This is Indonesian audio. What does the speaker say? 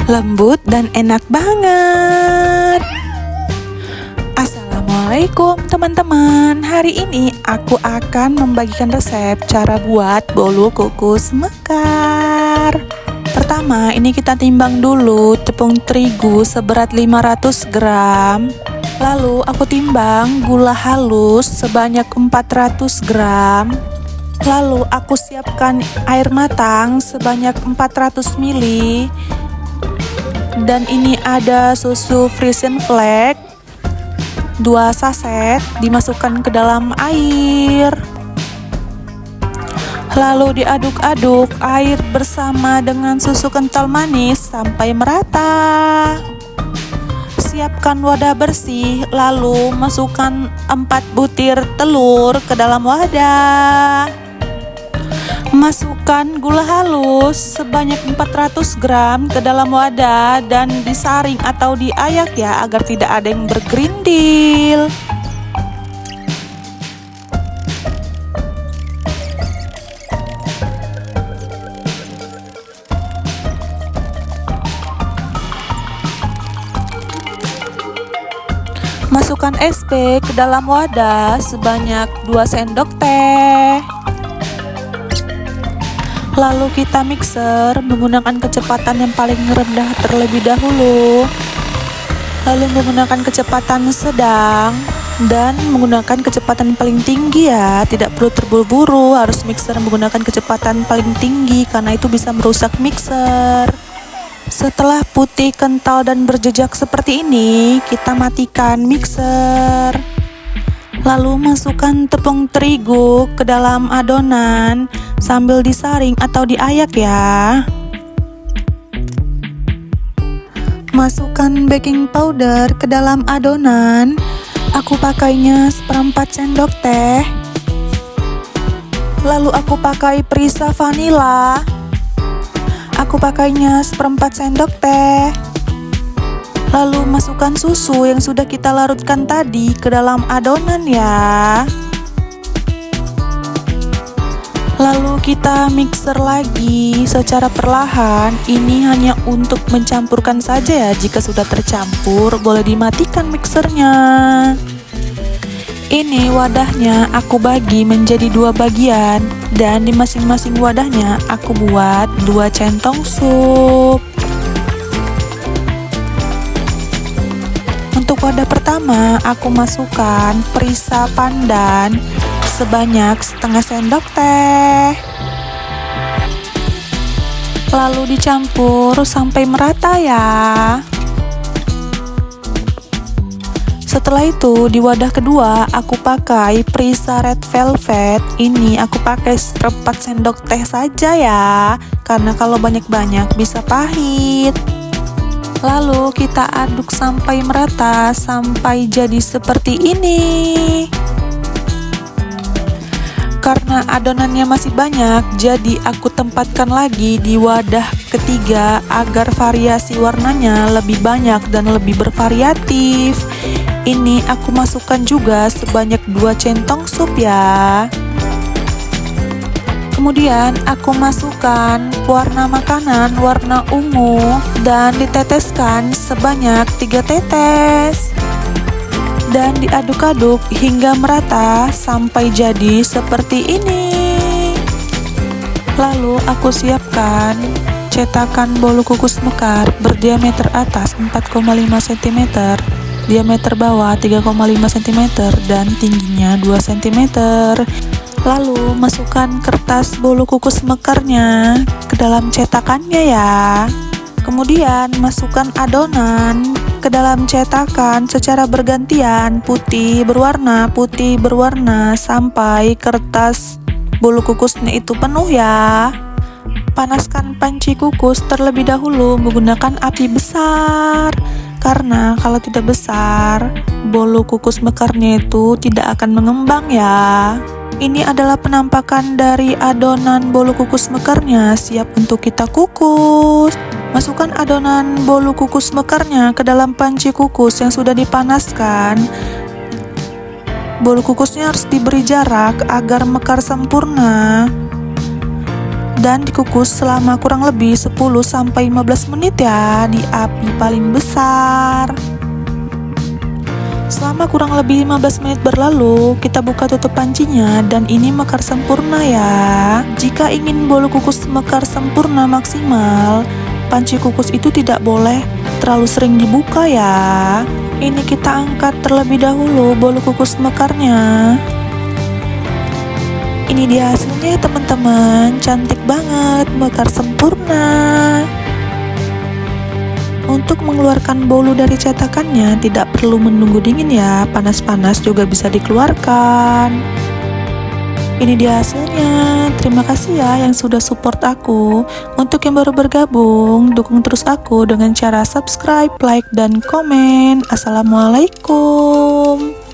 lembut dan enak banget. Assalamualaikum teman-teman. Hari ini aku akan membagikan resep cara buat bolu kukus mekar. Pertama, ini kita timbang dulu tepung terigu seberat 500 gram. Lalu aku timbang gula halus sebanyak 400 gram. Lalu aku siapkan air matang sebanyak 400 ml. Dan ini ada susu Frisian Flake 2 saset dimasukkan ke dalam air. Lalu diaduk-aduk air bersama dengan susu kental manis sampai merata. Siapkan wadah bersih, lalu masukkan 4 butir telur ke dalam wadah. Masukkan gula halus sebanyak 400 gram ke dalam wadah dan disaring atau diayak ya, agar tidak ada yang bergerindil. Masukkan SP ke dalam wadah sebanyak 2 sendok teh. Lalu kita mixer menggunakan kecepatan yang paling rendah terlebih dahulu. Lalu menggunakan kecepatan sedang dan menggunakan kecepatan paling tinggi ya. Tidak perlu terburu-buru, harus mixer menggunakan kecepatan paling tinggi karena itu bisa merusak mixer. Setelah putih, kental, dan berjejak seperti ini, kita matikan mixer. Lalu masukkan tepung terigu ke dalam adonan sambil disaring atau diayak ya. Masukkan baking powder ke dalam adonan. Aku pakainya 1/4 sendok teh. Lalu aku pakai perisa vanila. Aku pakainya 1/4 sendok teh. Lalu masukkan susu yang sudah kita larutkan tadi ke dalam adonan ya. Lalu kita mixer lagi secara perlahan. Ini hanya untuk mencampurkan saja ya. Jika sudah tercampur, boleh dimatikan mixernya. Ini wadahnya aku bagi menjadi 2 bagian, dan di masing-masing wadahnya aku buat 2 centong sup. Untuk wadah pertama, aku masukkan perisa pandan sebanyak setengah sendok teh. Lalu dicampur sampai merata ya. Setelah itu di wadah kedua aku pakai perisa red velvet. Ini aku pakai 1/4 sendok teh saja ya, karena kalau banyak-banyak bisa pahit. Lalu kita aduk sampai merata sampai jadi seperti ini. Karena adonannya masih banyak, jadi aku tempatkan lagi di wadah ketiga agar variasi warnanya lebih banyak dan lebih bervariatif. Ini aku masukkan juga sebanyak 2 centong sup ya. Kemudian aku masukkan pewarna makanan warna ungu dan diteteskan sebanyak 3 tetes. Dan diaduk-aduk hingga merata sampai jadi seperti ini. Lalu aku siapkan cetakan bolu kukus mekar berdiameter atas 4,5 cm, diameter bawah 3,5 cm, dan tingginya 2 cm. Lalu masukkan kertas bolu kukus mekarnya ke dalam cetakannya ya. Kemudian masukkan adonan ke dalam cetakan secara bergantian, putih berwarna sampai kertas bolu kukusnya itu penuh ya. Panaskan panci kukus terlebih dahulu menggunakan api besar, karena kalau tidak besar bolu kukus mekarnya itu tidak akan mengembang ya. Ini adalah penampakan dari adonan bolu kukus mekarnya siap untuk kita kukus. Masukkan adonan bolu kukus mekarnya ke dalam panci kukus yang sudah dipanaskan. Bolu kukusnya harus diberi jarak agar mekar sempurna. dan dikukus selama kurang lebih 10-15 menit ya di api paling besar. Selama kurang lebih 15 menit berlalu, kita buka tutup pancinya dan ini mekar sempurna ya. Jika ingin bolu kukus mekar sempurna maksimal, panci kukus itu tidak boleh terlalu sering dibuka ya. Ini kita angkat terlebih dahulu bolu kukus mekarnya. Ini dia hasilnya ya teman-teman, cantik banget, mekar sempurna. Untuk mengeluarkan bolu dari cetakannya tidak perlu menunggu dingin ya, panas-panas juga bisa dikeluarkan. Ini dia hasilnya. Terima kasih ya yang sudah support aku. Untuk yang baru bergabung, dukung terus aku dengan cara subscribe, like, dan komen. Assalamualaikum.